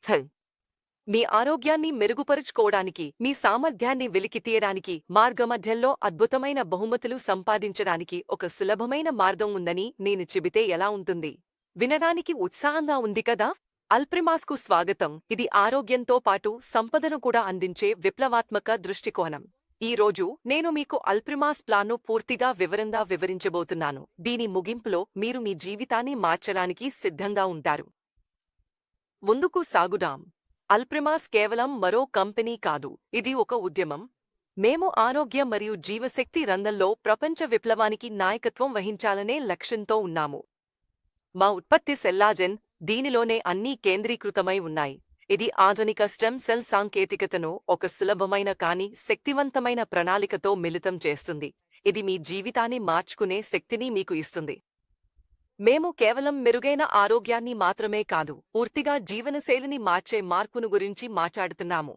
ఛల్ మీ ఆరోగ్యాన్ని మెరుగుపరుచుకోవడానికి, మీ సామర్థ్యాన్ని వెలికితీయడానికి, మార్గమధ్యంలో అద్భుతమైన బహుమతులు సంపాదించడానికి ఒక సులభమైన మార్గం ఉందని నేను చెబితే ఎలా ఉంటుంది? వినడానికి ఉత్సాహంగా ఉంది కదా? అల్ప్రిమాస్కు స్వాగతం. ఇది ఆరోగ్యంతో పాటు సంపదను కూడా అందించే విప్లవాత్మక దృష్టికోణం. ఈ రోజు నేను మీకు అల్ప్రిమాస్ ప్లాన్ను పూర్తిగా వివరంగా వివరించబోతున్నాను. దీని ముగింపులో మీరు మీ జీవితాన్ని మార్చడానికి సిద్ధంగా ఉంటారు. ముందుకు సాగుదాం. అల్ప్రిమాస్ కేవలం మరో కంపెనీ కాదు, ఇది ఒక ఉద్యమం. మేము ఆరోగ్య మరియు జీవశక్తి రంగంలో ప్రపంచ విప్లవానికి నాయకత్వం వహించాలనే లక్ష్యంతో ఉన్నాము. మా ఉత్పత్తి సెల్లాజెన్ దీనిలోనే అన్నీ కేంద్రీకృతమై ఉన్నాయి. ఇది ఆధునిక స్టెమ్ సెల్ సాంకేతికతను ఒక సులభమైన కానీ శక్తివంతమైన ప్రణాళికతో మిళితం చేస్తుంది. ఇది మీ జీవితాన్ని మార్చుకునే శక్తిని మీకు ఇస్తుంది. మేము కేవలం మెరుగైన ఆరోగ్యాన్ని మాత్రమే కాదు, పూర్తిగా జీవనశైలిని మార్చే మార్పును గురించి మాట్లాడుతున్నాము.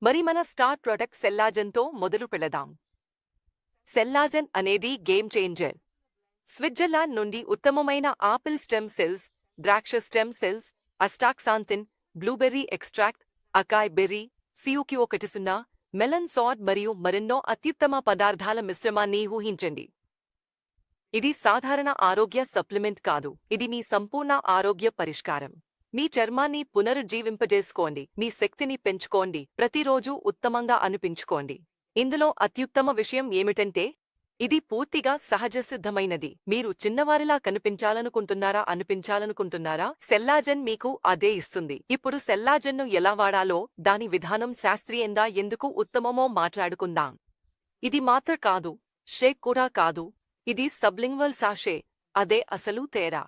మరి మన స్టార్ ప్రొడక్ట్ సెల్లాజెన్తో మొదలు పెడదాం. సెల్లాజెన్ అనేది గేమ్ చేంజర్. స్విట్జర్లాండ్ నుండి ఉత్తమమైన ఆపిల్ స్టెమ్ సెల్స్, ద్రాక్ష stem cells, astaxanthin, blueberry extract, acai berry, సియుక్యో10, మెలన్ సాడ్ మరియు మరెన్నో అత్యుత్తమ పదార్థాల మిశ్రమాన్ని ఊహించండి. ఇది సాధారణ ఆరోగ్య సప్లిమెంట్ కాదు, ఇది మీ సంపూర్ణ ఆరోగ్య పరిష్కారం. మీ చర్మాన్ని పునరుజ్జీవింపజేసుకోండి, మీ శక్తిని పెంచుకోండి, ప్రతిరోజూ ఉత్తమంగా అనిపించుకోండి. ఇందులో అత్యుత్తమ విషయం ఏమిటంటే ఇది పూర్తిగా సహజసిద్ధమైనది. మీరు చిన్నవారిలా అనిపించాలనుకుంటున్నారా? సెల్లాజెన్ మీకు అదే ఇస్తుంది. ఇప్పుడు సెల్లాజెన్ను ఎలా వాడాలో, దాని విధానం శాస్త్రీయంగా ఎందుకు ఉత్తమమో మాట్లాడుకుందాం. ఇది మాత్ర కాదు, షేక్ కూడా కాదు, ఇది సబ్లింగ్వల్ సాషే. అదే అసలు తేడా.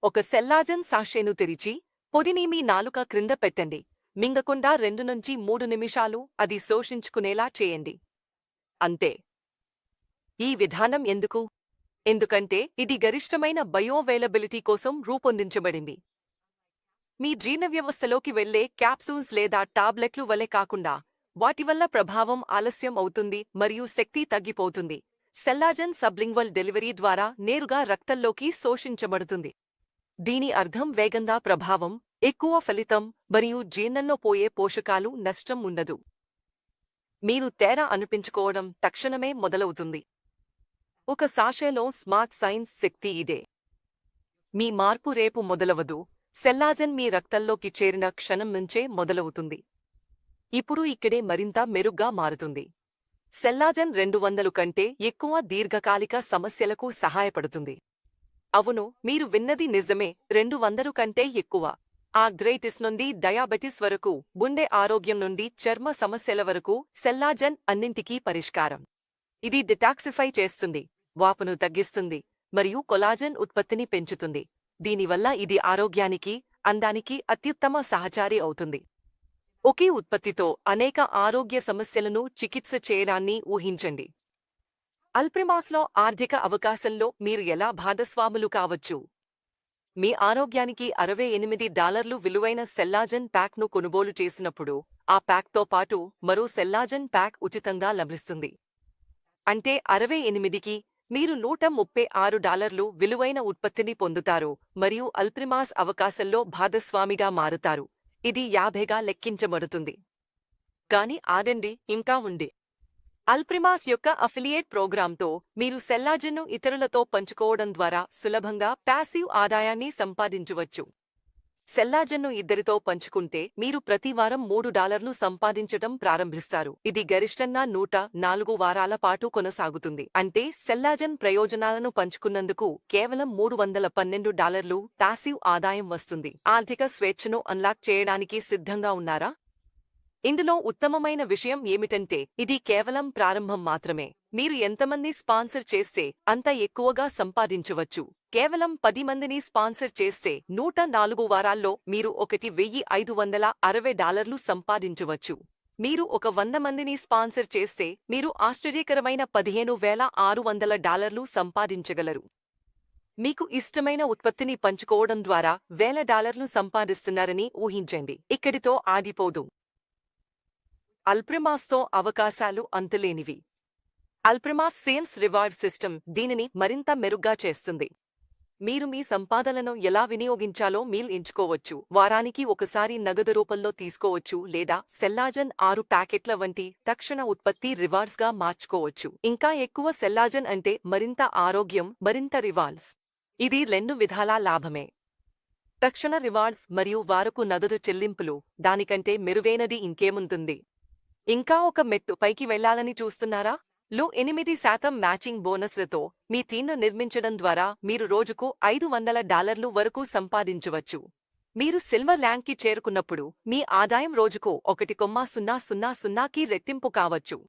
ఒక సెల్లాజెన్ సాషేను తెరిచి, పొడిని మీ నాలుక క్రింద పెట్టండి. మింగకుండా 2 నుంచి 3 నిమిషాలు అది శోషించుకునేలా చేయండి. అంతే. ఈ విధానం ఎందుకు? ఎందుకంటే ఇది గరిష్టమైన బయోవైలబిలిటీ కోసం రూపొందించబడింది. మీ జీర్ణవ్యవస్థలోకి వెళ్లే క్యాప్సూల్స్ లేదా టాబ్లెట్లు వలె కాకుండా, వాటివల్ల ప్రభావం ఆలస్యం అవుతుంది మరియు శక్తి తగ్గిపోతుంది. సెల్లాజెన్ సబ్లింగ్వల్ డెలివరీ ద్వారా నేరుగా రక్తంలోకి శోషించబడుతుంది. దీని అర్థం వేగంగా ప్రభావం, ఎక్కువ ఫలితం మరియు జీర్ణంలో పోయే పోషకాలు నష్టం ఉండదు. మీరు తేడా అనిపించుకోవడం తక్షణమే మొదలవుతుంది. ఒక సాషేలో స్మార్ట్ సైన్స్ శక్తి ఇదే. మీ మార్పు రేపు మొదలవదు, సెల్లాజెన్ మీ రక్తంలోకి చేరిన క్షణం నుంచే మొదలవుతుంది. ఇప్పుడు ఇక్కడే మరింత మెరుగ్గా మారుతుంది. సెల్లాజెన్ 200 కంటే ఎక్కువ దీర్ఘకాలిక సమస్యలకు సహాయపడుతుంది. అవును, మీరు విన్నది నిజమే, 200 కంటే ఎక్కువ. ఆర్థరైటిస్ నుండి డయాబెటిస్ వరకు, గుండె ఆరోగ్యం నుండి చర్మ సమస్యల వరకు సెల్లాజెన్ అన్నింటికీ పరిష్కారం. ఇది డిటాక్సిఫై చేస్తుంది, వాపును తగ్గిస్తుంది మరియు కొలాజెన్ ఉత్పత్తిని పెంచుతుంది. దీనివల్ల ఇది ఆరోగ్యానికి, అందానికి అత్యుత్తమ సహచారి అవుతుంది. ఒకే ఉత్పత్తితో అనేక ఆరోగ్య సమస్యలను చికిత్స చేయడాన్ని ఊహించండి. అల్ప్రిమాస్లో ఆర్థిక అవకాశంలో మీరు ఎలా భాగస్వాములు కావచ్చు? మీ ఆరోగ్యానికి $68 విలువైన సెల్లాజెన్ ప్యాక్ను కొనుగోలు చేసినప్పుడు, ఆ ప్యాక్తో పాటు మరో సెల్లాజెన్ ప్యాక్ ఉచితంగా లభిస్తుంది. అంటే 68కి మీరు $136 విలువైన ఉత్పత్తిని పొందుతారు మరియు అల్ప్రిమాస్ అవకాశంలో భాగస్వామిగా మారుతారు. ఇది 50గా లెక్కించబడుతుంది. కాని ఆడండి, ఇంకా ఉంది. అల్ప్రిమాస్ యొక్క అఫిలియేట్ ప్రోగ్రాంతో మీరు సెల్లాజెన్ను ఇతరులతో పంచుకోవడం ద్వారా సులభంగా ప్యాసివ్ ఆదాయాన్ని సంపాదించవచ్చు. సెల్లాజెన్ను ఇద్దరితో పంచుకుంటే మీరు ప్రతివారం $3 సంపాదించటం ప్రారంభిస్తారు. ఇది గరిష్టంగా 104 వారాల పాటు కొనసాగుతుంది. అంటే సెల్లాజెన్ ప్రయోజనాలను పంచుకున్నందుకు కేవలం $312 ప్యాసివ్ ఆదాయం వస్తుంది. ఆర్థిక స్వేచ్ఛను అన్లాక్ చేయడానికి సిద్ధంగా ఉన్నారా? ఇందులో ఉత్తమమైన విషయం ఏమిటంటే ఇది కేవలం ప్రారంభం మాత్రమే. మీరు ఎంతమంది స్పాన్సర్ చేస్తే అంత ఎక్కువగా సంపాదించవచ్చు. కేవలం 10 మందిని స్పాన్సర్ చేస్తే 104 వారాల్లో మీరు $1,560 సంపాదించవచ్చు. మీరు ఒక 100 మందిని స్పాన్సర్ చేస్తే మీరు ఆశ్చర్యకరమైన $15,600 సంపాదించగలరు. మీకు ఇష్టమైన ఉత్పత్తిని పంచుకోవడం ద్వారా $1,000 సంపాదిస్తున్నారని ఊహించండి. ఇక్కడితో ఆగిపోదు. అల్ప్రిమాస్తో అవకాశాలు అంతులేనివి. అల్ప్రిమాస్ సేల్స్ రివార్డ్ సిస్టమ్ దీనిని మరింత మెరుగ్గా చేస్తుంది. మీరు మీ సంపాదనను ఎలా వినియోగించాలో మీరు ఎంచుకోవచ్చు. వారానికి ఒకసారి నగదు రూపంలో తీసుకోవచ్చు లేదా సెల్లాజన్ 6 ప్యాకెట్ల వంటి తక్షణ ఉత్పత్తి రివార్డ్స్గా మార్చుకోవచ్చు. ఇంకా ఎక్కువ సెల్లాజన్ అంటే మరింత ఆరోగ్యం, మరింత రివార్డ్స్. ఇది 2 విధాలా లాభమే. తక్షణ రివార్డ్స్ మరియు వారపు నగదు చెల్లింపులు, దానికంటే మెరుగైనది ఇంకేముంటుంది? ఇంకా ఒక మెట్టు పైకి వెళ్లాలని చూస్తున్నారా? లో 8% మ్యాచింగ్ బోనస్లతో మీ టీంను నిర్మించడం ద్వారా మీరు రోజుకు $500 వరకు సంపాదించవచ్చు. మీరు సిల్వర్ ర్యాంక్కి చేరుకున్నప్పుడు మీ ఆదాయం రోజుకు 1,000కి రెట్టింపు కావచ్చు.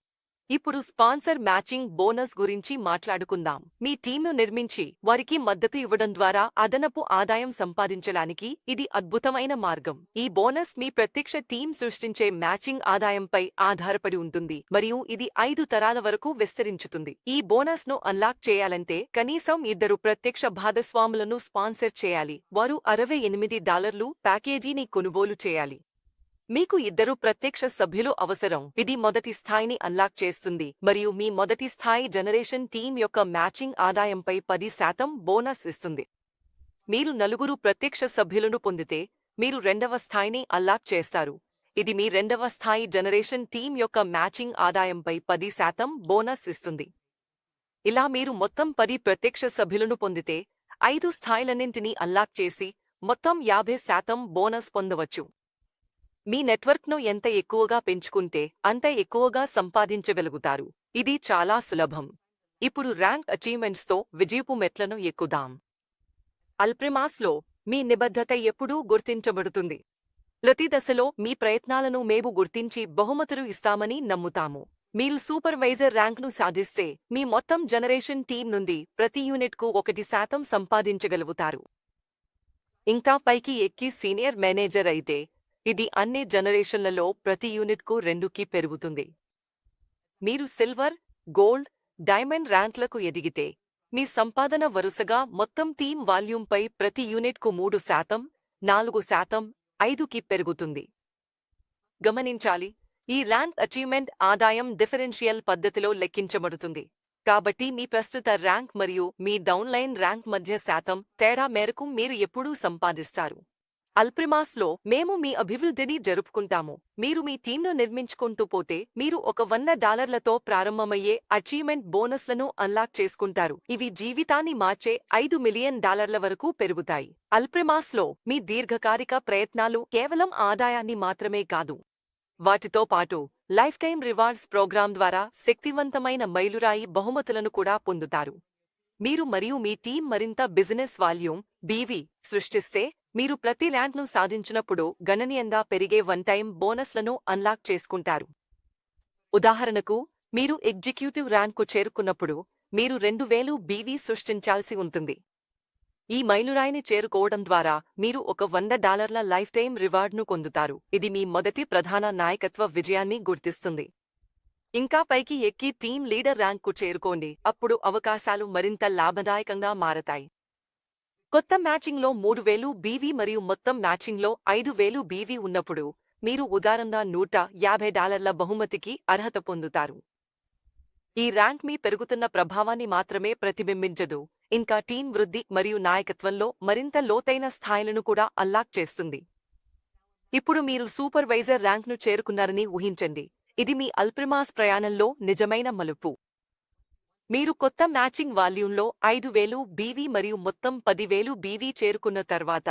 ఇప్పుడు స్పాన్సర్ మ్యాచింగ్ బోనస్ గురించి మాట్లాడుకుందాం. మీ టీంను నిర్మించి వారికి మద్దతు ఇవ్వడం ద్వారా అదనపు ఆదాయం సంపాదించడానికి ఇది అద్భుతమైన మార్గం. ఈ బోనస్ మీ ప్రత్యక్ష టీం సృష్టించే మ్యాచింగ్ ఆదాయంపై ఆధారపడి ఉంటుంది మరియు ఇది 5 తరాల వరకు విస్తరించుతుంది. ఈ బోనస్ను అన్లాక్ చేయాలంటే కనీసం 2 ప్రత్యక్ష భాగస్వాములను స్పాన్సర్ చేయాలి. వారు $68 ప్యాకేజీని కొనుగోలు చేయాలి. మీకు 2 ప్రత్యక్ష సభ్యులు అవసరం. ఇది మొదటి స్థాయిని అన్లాక్ చేస్తుంది మరియు మీ మొదటి స్థాయి జనరేషన్ టీం యొక్క మ్యాచింగ్ ఆదాయంపై 10% బోనస్ ఇస్తుంది. మీరు 4 ప్రత్యక్ష సభ్యులను పొందితే మీరు 2వ స్థాయిని అన్లాక్ చేస్తారు. ఇది మీ 2వ స్థాయి జనరేషన్ టీం యొక్క మ్యాచింగ్ ఆదాయంపై 10% బోనస్ ఇస్తుంది. ఇలా మీరు మొత్తం 10 ప్రత్యక్ష సభ్యులను పొందితే 5 స్థాయిలన్నింటినీ అన్లాక్ చేసి మొత్తం 50% బోనస్ పొందవచ్చు. మీ నెట్వర్క్ను ఎంత ఎక్కువగా పెంచుకుంటే అంత ఎక్కువగా సంపాదించగలుగుతారు. ఇది చాలా సులభం. ఇప్పుడు ర్యాంక్ అచీవ్మెంట్స్తో విజయపు మెట్లను ఎక్కుదాం. అల్ప్రిమాస్లో మీ నిబద్ధత ఎప్పుడూ గుర్తించబడుతుంది. ప్రతి దశలో మీ ప్రయత్నాలను మేము గుర్తించి బహుమతులు ఇస్తామని నమ్ముతాము. మీరు సూపర్వైజర్ ర్యాంక్ను సాధిస్తే మీ మొత్తం జనరేషన్ టీం నుండి ప్రతి యూనిట్కు 1% సంపాదించగలుగుతారు. ఇంకా పైకి ఎక్కి సీనియర్ మేనేజర్ అయితే ఇది అన్ని జనరేషన్లలో ప్రతి యూనిట్కు 2కి పెరుగుతుంది. మీరు సిల్వర్, గోల్డ్, డైమండ్ ర్యాంక్లకు ఎదిగితే మీ సంపాదన వరుసగా మొత్తం టీం వాల్యూంపై ప్రతి యూనిట్కు 3%, 4%, 5కి పెరుగుతుంది. గమనించాలి, ఈ ర్యాంక్ అచీవ్మెంట్ ఆదాయం డిఫరెన్షియల్ పద్ధతిలో లెక్కించబడుతుంది. కాబట్టి మీ ప్రస్తుత ర్యాంక్ మరియు మీ డౌన్లైన్ ర్యాంక్ మధ్య శాతం తేడా మేరకు మీరు ఎప్పుడూ సంపాదిస్తారు. అల్ప్రిమాస్లో మేము మీ అభివృద్ధిని జరుపుకుంటాము. మీరు మీ టీంను నిర్మించుకుంటూ పోతే మీరు $100తో ప్రారంభమయ్యే అచీవ్మెంట్ బోనస్లను అన్లాక్ చేసుకుంటారు. ఇవి జీవితాన్ని మార్చే $5 మిలియన్ వరకు పెరుగుతాయి. అల్ప్రిమాస్లో మీ దీర్ఘకాలిక ప్రయత్నాలు కేవలం ఆదాయాన్ని మాత్రమే కాదు, వాటితో పాటు లైఫ్ టైం రివార్డ్స్ ప్రోగ్రాం ద్వారా శక్తివంతమైన మైలురాయి బహుమతులను కూడా పొందుతారు. మీరు మరియు మీ టీం మరింత బిజినెస్ వాల్యూమ్ బీవీ సృష్టిస్తే మీరు ప్రతి ర్యాంక్ను సాధించినప్పుడు గణనీయంగా పెరిగే వన్ టైం బోనస్లను అన్లాక్ చేసుకుంటారు. ఉదాహరణకు, మీరు ఎగ్జిక్యూటివ్ ర్యాంక్కు చేరుకున్నప్పుడు మీరు 2000 బీవీ సృష్టించాల్సి ఉంటుంది. ఈ మైలురాయిని చేరుకోవడం ద్వారా మీరు ఒక $100 లైఫ్ టైం రివార్డ్ను పొందుతారు. ఇది మీ మొదటి ప్రధాన నాయకత్వ విజయాన్ని గుర్తిస్తుంది. ఇంకా పైకి ఎక్కి టీం లీడర్ ర్యాంక్కు చేరుకోండి. అప్పుడు అవకాశాలు మరింత లాభదాయకంగా మారతాయి. కొత్త మ్యాచింగ్లో 3000 బీవీ మరియు మొత్తం మ్యాచింగ్లో 5000 బీవీ ఉన్నప్పుడు మీరు ఉదారంగా $150 బహుమతికి అర్హత పొందుతారు. ఈ ర్యాంక్ మీ పెరుగుతున్న ప్రభావాన్ని మాత్రమే ప్రతిబింబించదు, ఇంకా టీం వృద్ధి మరియు నాయకత్వంలో మరింత లోతైన స్థాయిలను కూడా అన్లాక్ చేస్తుంది. ఇప్పుడు మీరు సూపర్వైజర్ ర్యాంక్ను చేరుకున్నారని ఊహించండి. ఇది మీ అల్ప్రిమాస్ ప్రయాణంలో నిజమైన మలుపు. మీరు కొత్త మ్యాచింగ్ వాల్యూంలో 5000 బీవీ మరియు మొత్తం 10,000 బీవీ చేరుకున్న తర్వాత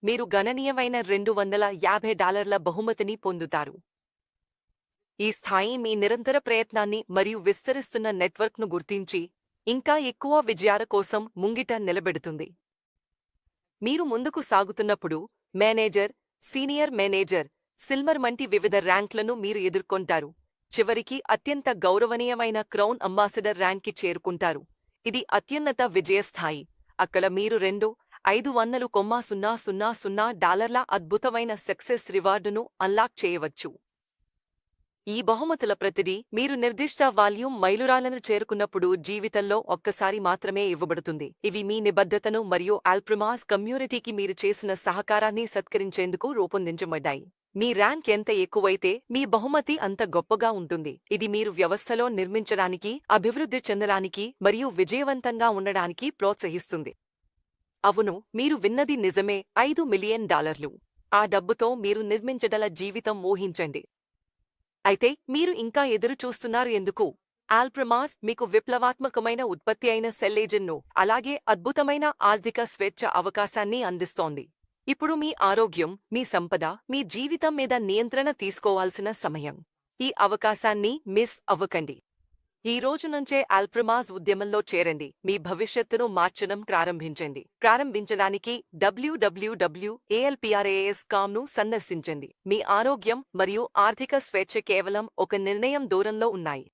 మీరు గణనీయమైన $250 బహుమతిని పొందుతారు. ఈ స్థాయి మీ నిరంతర ప్రయత్నాన్ని మరియు విస్తరిస్తున్న నెట్వర్క్ను గుర్తించి ఇంకా ఎక్కువ విజయాల కోసం ముంగిట నిలబెడుతుంది. మీరు ముందుకు సాగుతున్నప్పుడు మేనేజర్, సీనియర్ మేనేజర్, సిల్వర్ వంటి వివిధ ర్యాంక్లను మీరు ఎదుర్కొంటారు. చివరికి అత్యంత గౌరవనీయమైన క్రౌన్ అంబాసిడర్ ర్యాంక్కి చేరుకుంటారు. ఇది అత్యున్నత విజయస్థాయి. అక్కడ మీరు $2,500,000 అద్భుతమైన సక్సెస్ రివార్డును అన్లాక్ చేయవచ్చు. ఈ బహుమతుల ప్రతిదీ మీరు నిర్దిష్ట వాల్యూమ్ మైలురాళ్లను చేరుకున్నప్పుడు జీవితంలో ఒక్కసారి మాత్రమే ఇవ్వబడుతుంది. ఇవి మీ నిబద్ధతను మరియు అల్ప్రిమాస్ కమ్యూనిటీకి మీరు చేసిన సహకారాన్ని సత్కరించేందుకు రూపొందించబడ్డాయి. మీ ర్యాంక్ ఎంత ఎక్కువైతే మీ బహుమతి అంత గొప్పగా ఉంటుంది. ఇది మీరు వ్యవస్థలో నిర్మించడానికి, అభివృద్ధి చెందడానికి మరియు విజయవంతంగా ఉండడానికి ప్రోత్సహిస్తుంది. అవును, మీరు విన్నది నిజమే. $5 మిలియన్. ఆ డబ్బుతో మీరు నిర్మించగల జీవితం ఊహించండి. అయితే మీరు ఇంకా ఎదురు చూస్తున్నారు ఎందుకు? ఆల్ప్రమాస్ మీకు విప్లవాత్మకమైన ఉత్పత్తి అయిన సెల్లేజన్ను, అలాగే అద్భుతమైన ఆర్థిక స్వేచ్ఛ అవకాశాన్ని అందిస్తోంది. ఇప్పుడు మీ ఆరోగ్యం, మీ సంపద, మీ జీవితం మీద నియంత్రణ తీసుకోవాల్సిన సమయం. ఈ అవకాశాన్ని మిస్ అవ్వకండి. ఈ రోజు నుంచే ఆల్ప్రమాస్ ఉద్యమంలో చేరండి. మీ భవిష్యత్తును మార్చడం ప్రారంభించడానికి www.alpras.com ను సందర్శించండి. మీ ఆరోగ్యం మరియు ఆర్థిక స్వేచ్ఛ కేవలం ఒక నిర్ణయం దూరంలో ఉన్నాయి.